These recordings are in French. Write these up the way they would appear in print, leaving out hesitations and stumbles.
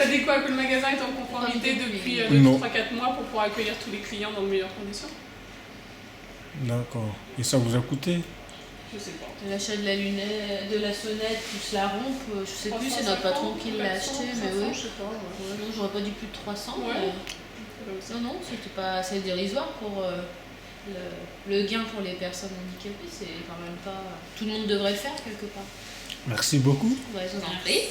T'as dit quoi, que le magasin est en conformité depuis 3-4 mois pour pouvoir accueillir tous les clients dans de meilleures conditions? D'accord. Et ça vous a coûté? Je sais pas. L'achat de la lunette, de la sonnette plus la rampe, je sais plus, c'est notre patron qui l'a acheté, mais oui. Je sais pas. Ouais, non, j'aurais pas dit plus de 300. Ouais. Non, c'était pas, c'est dérisoire pour le gain pour les personnes handicapées, c'est quand même pas. Tout le monde devrait le faire quelque part. Merci beaucoup. Ouais, je vous en prie.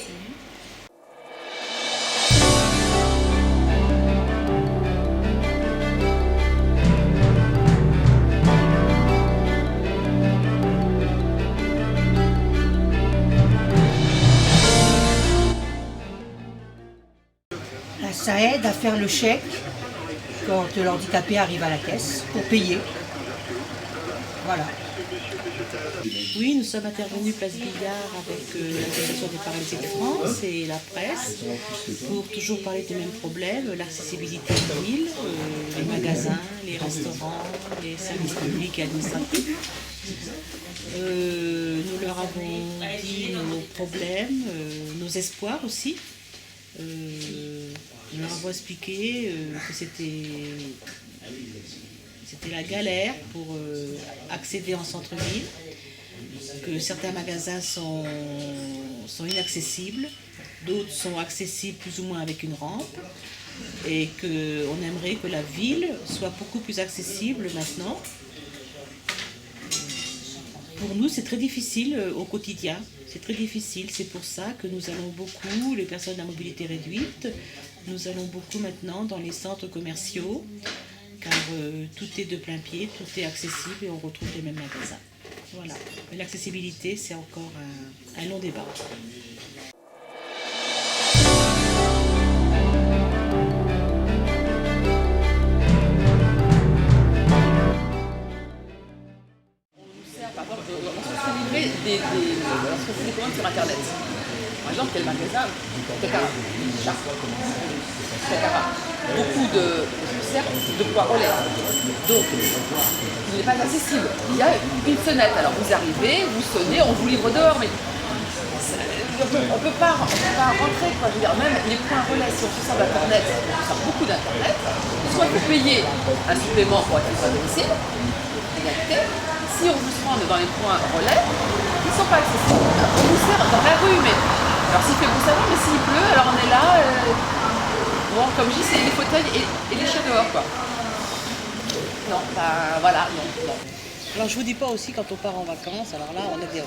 Ça aide à faire le chèque quand l'handicapé arrive à la caisse pour payer. Voilà. Oui, nous sommes intervenus place Billard avec l'Association des paralysiques de France et la presse pour toujours parler des mêmes problèmes, l'accessibilité de l'île, les magasins, les restaurants, les services publics et administratifs. Nous leur avons dit nos problèmes, nos espoirs aussi. Nous leur avons expliqué que c'était la galère pour accéder en centre-ville, que certains magasins sont inaccessibles, d'autres sont accessibles plus ou moins avec une rampe, et qu'on aimerait que la ville soit beaucoup plus accessible maintenant. Pour nous, c'est très difficile au quotidien, c'est très difficile. C'est pour ça que nous allons beaucoup, les personnes à mobilité réduite, nous allons beaucoup maintenant dans les centres commerciaux, car tout est de plein pied, tout est accessible et on retrouve les mêmes magasins. Voilà. Mais l'accessibilité, c'est encore un long débat. On se fait des commandes sur internet. Par exemple, quel magasin Takara. Beaucoup de certes de poids-relais. Donc, il n'est pas accessible. Il y a une sonnette. Alors vous arrivez, vous sonnez, on vous livre dehors, mais on peut pas rentrer, quoi. Je veux dire, même les points relais, si on se sert d'internet, on se sert beaucoup d'internet, soit il faut payer un supplément pour être à domicile, égalité. Si on veut se rendre dans les points relais, ils ne sont pas accessibles. On nous sert dans la rue, mais alors s'il fait beau savon, mais s'il pleut, alors on est là. Bon, comme je dis, c'est les fauteuils et les chats dehors, quoi. Non, bah voilà, non. Alors je vous dis pas aussi quand on part en vacances, alors là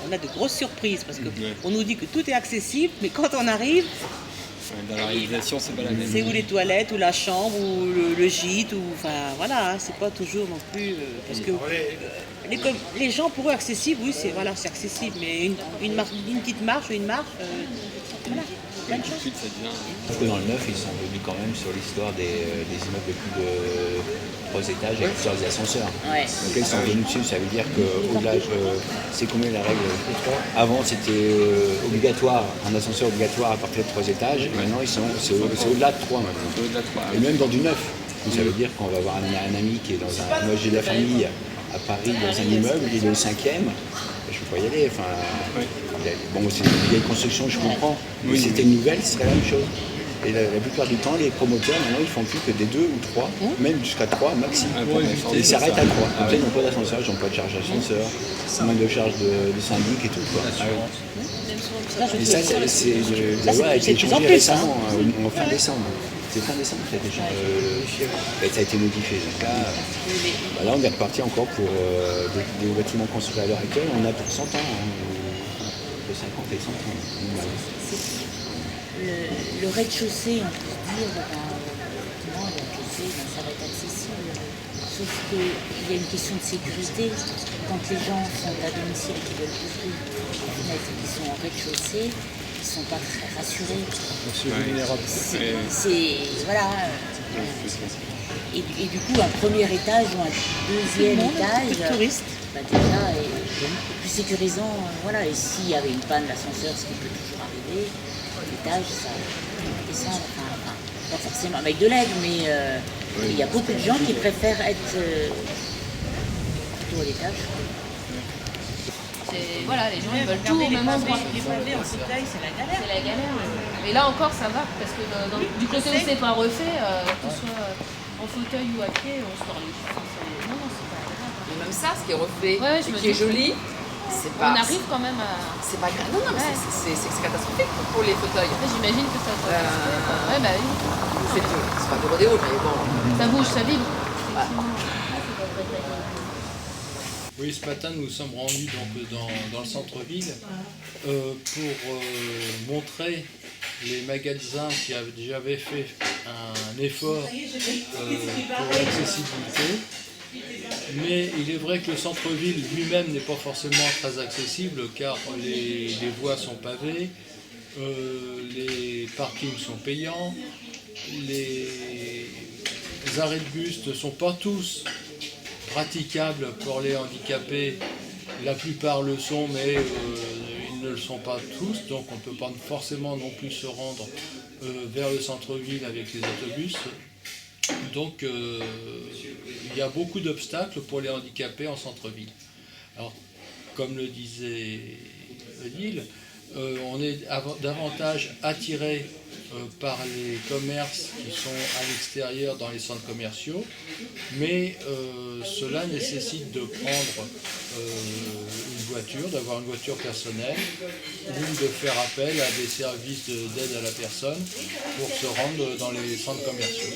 on a de grosses surprises parce qu'on nous dit que tout est accessible, mais quand on arrive, dans la réalisation c'est pas la même. C'est où les toilettes, ou la chambre, ou le gîte, ou enfin voilà, hein, c'est pas toujours non plus parce que les gens pour eux accessible, oui c'est accessible, mais une petite marche ou une marche, voilà. Oui, tout de suite ça devient. Parce que dans le neuf, ils sont venus quand même sur l'histoire des immeubles de plus de 3 étages avec plusieurs ascenseurs. Ouais. Donc là, ils sont venus dessus, ça veut dire qu'au-delà, c'est combien la règle? Avant, c'était obligatoire, un ascenseur obligatoire à partir de 3 étages, et maintenant, c'est au-delà de 3 maintenant. Au-delà de 3. Et même dans du neuf. Donc, ça veut dire qu'on va avoir un ami qui est dans un logis de la famille à Paris, dans un immeuble, il est le 5e. Je ne peux pas y aller. Enfin, bon, c'est une vieille construction, je comprends. Mais si c'était une nouvelle, ce serait la même chose. Et la plupart du temps, les promoteurs, maintenant, ils font plus que des 2 ou 3, même jusqu'à 3 maxi. Et ils s'arrêtent à 3. Comme ça, ils n'ont pas d'ascenseur, ils n'ont pas de charge d'ascenseur, moins de charge de syndic et tout. Quoi. Et ça, la loi a été changée récemment, en fin décembre. C'est fin décembre que ça a été changé. Et ça a été modifié. Donc là, on est reparti encore pour des bâtiments construits à l'heure actuelle. On a pour 100 ans, de 50 et 100 ans. Le rez-de-chaussée, on peut se dire, effectivement, le rez-de-chaussée, ça va être accessible. Sauf qu'il y a une question de sécurité. Quand les gens sont à domicile et qui veulent ouvrir les fenêtres et qui sont en rez-de-chaussée, ils ne sont pas très rassurés. Voilà. Et du coup, un premier étage ou un deuxième étage, bah déjà, est plus sécurisant. Voilà. Et s'il y avait une panne d'ascenseur, ce qui peut toujours arriver, l'étage, ça descend, pas forcément avec de l'aide, mais il y a beaucoup de gens qui préfèrent être plutôt à l'étage. Voilà, les gens ils veulent tout au même endroit. Les pavés en fauteuil, c'est la galère. C'est la galère. Et là encore, ça va, parce que du côté où c'est pas refait, que ce soit en fauteuil ou à pied, on se tord les chevilles. Non, c'est pas grave. Mais même ça, ce qui est refait, Ouais, et qui est joli, c'est pas... On arrive quand même à... C'est pas grave. Non, mais Ouais. c'est catastrophique pour les fauteuils. J'imagine que ça doit ouais, bah oui. C'est pas de rodéo, mais bon. Ça bouge, ça vibre. Oui, ce matin, nous nous sommes rendus donc, dans le centre-ville pour montrer les magasins qui avaient fait un effort pour l'accessibilité. Mais il est vrai que le centre-ville lui-même n'est pas forcément très accessible car les voies sont pavées, les parkings sont payants, les arrêts de bus ne sont pas tous praticables pour les handicapés. La plupart le sont, mais ils ne le sont pas tous, donc on ne peut pas forcément non plus se rendre vers le centre-ville avec les autobus. Donc il y a beaucoup d'obstacles pour les handicapés en centre-ville. Alors, comme le disait Odile, on est davantage attiré par les commerces qui sont à l'extérieur dans les centres commerciaux, mais cela nécessite de prendre une voiture, d'avoir une voiture personnelle ou de faire appel à des services d'aide à la personne pour se rendre dans les centres commerciaux.